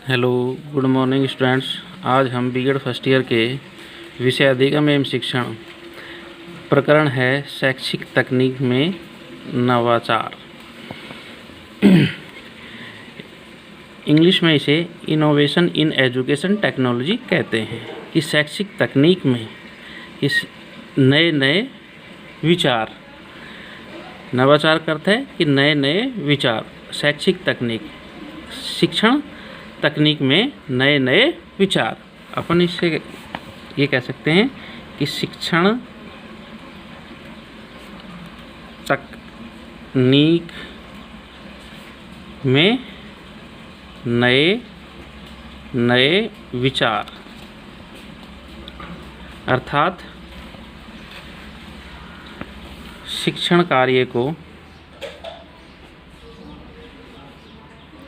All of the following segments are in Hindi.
Hello, good morning students. आज हम बीएड फर्स्ट ईयर के विषय अधिगम एवं शिक्षण प्रकरण है शैक्षिक तकनीक में नवाचार। इंग्लिश में इसे इनोवेशन इन एजुकेशन टेक्नोलॉजी कहते हैं कि शैक्षिक तकनीक में इस नए नए विचार, नवाचार करते हैं कि नए नए विचार, शैक्षिक तकनीक, शिक्षण तकनीक में नए नए विचार। अपन इससे ये कह सकते हैं कि शिक्षण तकनीक में नए नए विचार, अर्थात शिक्षण कार्य को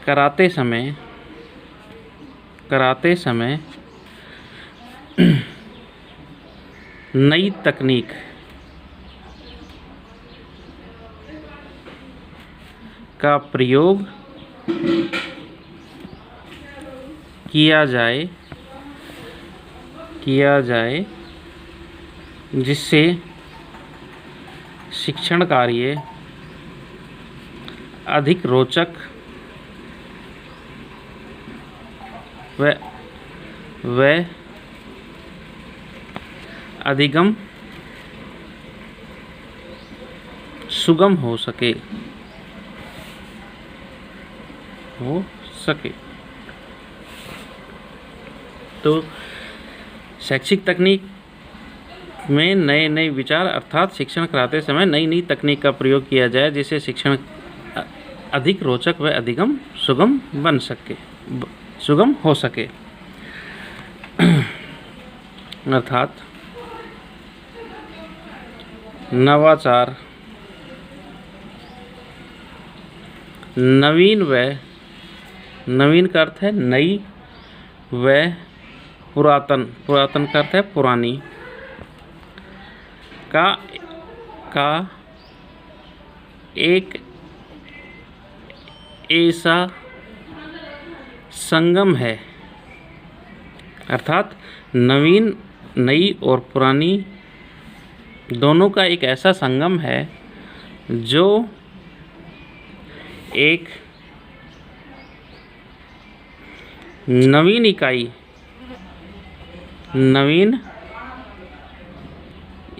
कराते समय नई तकनीक का प्रयोग किया जाए जिससे शिक्षण कार्य अधिक रोचक व अधिगम सुगम हो सके। तो शैक्षिक तकनीक में नए नए विचार, अर्थात शिक्षण कराते समय नई नई तकनीक का प्रयोग किया जाए जिससे शिक्षण अधिक रोचक व अधिगम सुगम हो सके। अर्थात नवाचार नवीन का अर्थ है नई व पुरातन का अर्थ है पुरानी का एक ऐसा संगम है। अर्थात नई और पुरानी दोनों का एक ऐसा संगम है जो एक नवीन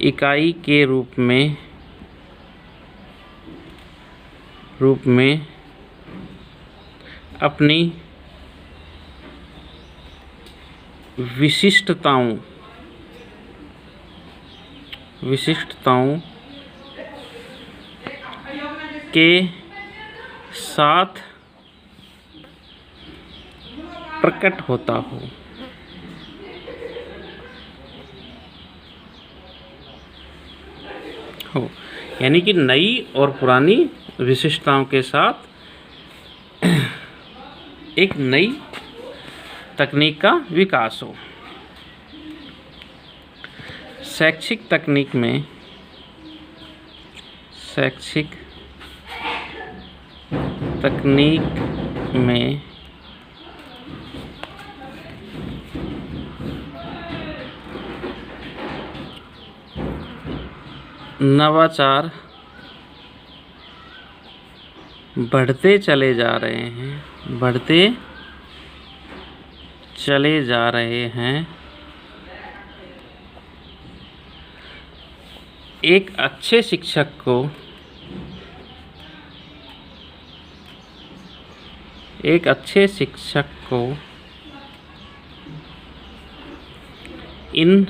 इकाई के रूप में अपनी विशिष्टताओं के साथ प्रकट होता हो, यानी कि नई और पुरानी विशिष्टताओं के साथ एक नई तकनीक का विकास हो। शैक्षिक तकनीक में नवाचार बढ़ते चले जा रहे हैं। एक अच्छे शिक्षक को इन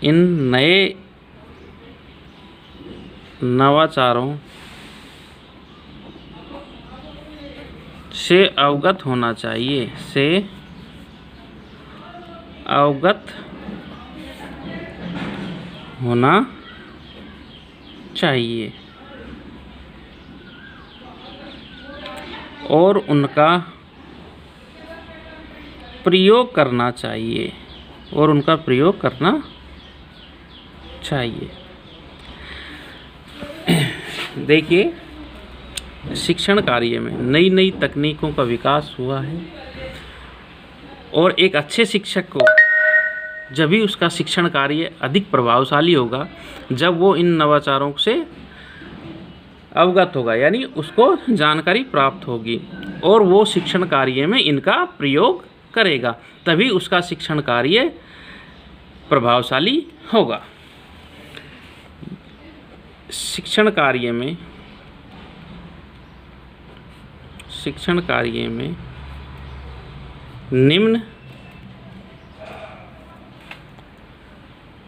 नए नवाचारों से अवगत होना चाहिए और उनका प्रयोग करना चाहिए। देखिए, शिक्षण कार्य में नई नई तकनीकों का विकास हुआ है और एक अच्छे शिक्षक को जब भी उसका शिक्षण कार्य अधिक प्रभावशाली होगा जब वो इन नवाचारों से अवगत होगा, यानी उसको जानकारी प्राप्त होगी और वो शिक्षण कार्य में इनका प्रयोग करेगा, तभी उसका शिक्षण कार्य प्रभावशाली होगा। शिक्षण कार्य में निम्न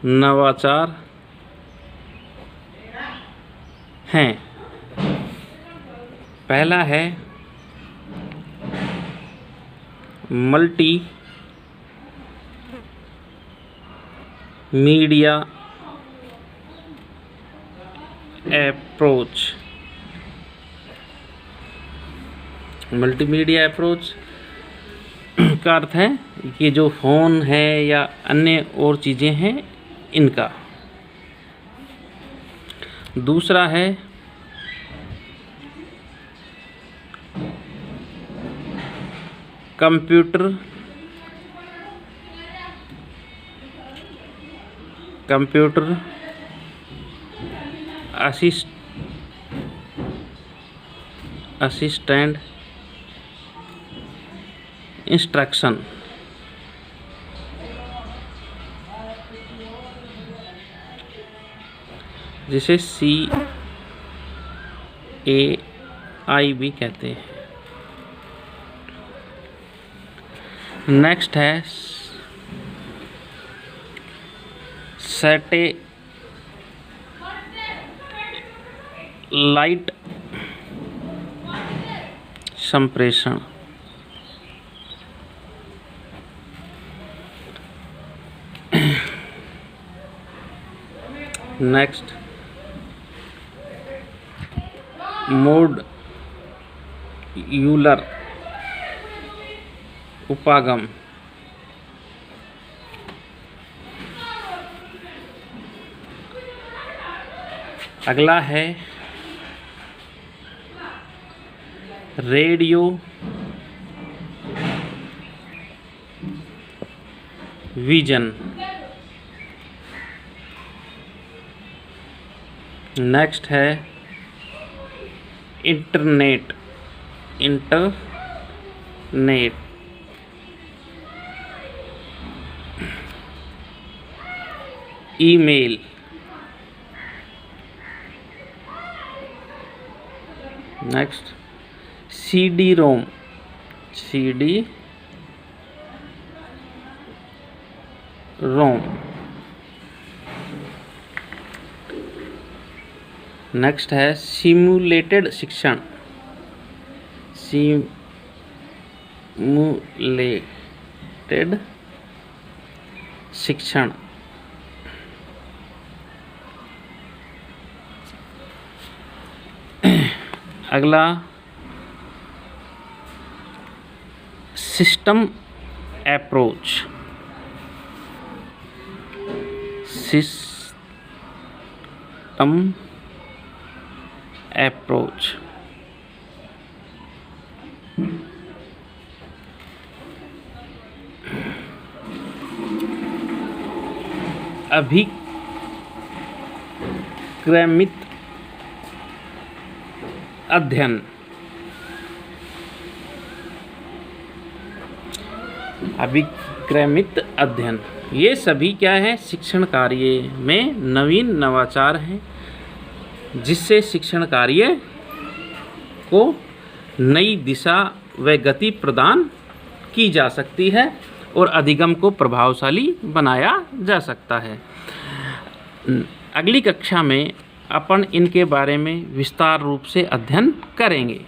नवाचार हैं। पहला है multi media approach. Multimedia approach का अर्थ है कि जो फ़ोन है या अन्य और चीज़ें हैं इनका। दूसरा है कंप्यूटर असिस्टेंट इंस्ट्रक्शन। जिसे CAI भी कहते हैं। नेक्स्ट है सैटेलाइट संप्रेषण। नेक्स्ट मॉड्यूलर उपागम। अगला है रेडियो विजन। नेक्स्ट है internet email. Next CD-ROM। Next है सिमुलेटेड शिक्षण। अगला सिस्टम अप्रोच। अभिक्रमित अध्ययन। ये सभी क्या है, शिक्षण कार्य में नवीन नवाचार हैं जिससे शिक्षण कार्य को नई दिशा व गति प्रदान की जा सकती है और अधिगम को प्रभावशाली बनाया जा सकता है। अगली कक्षा में अपन इनके बारे में विस्तार रूप से अध्ययन करेंगे।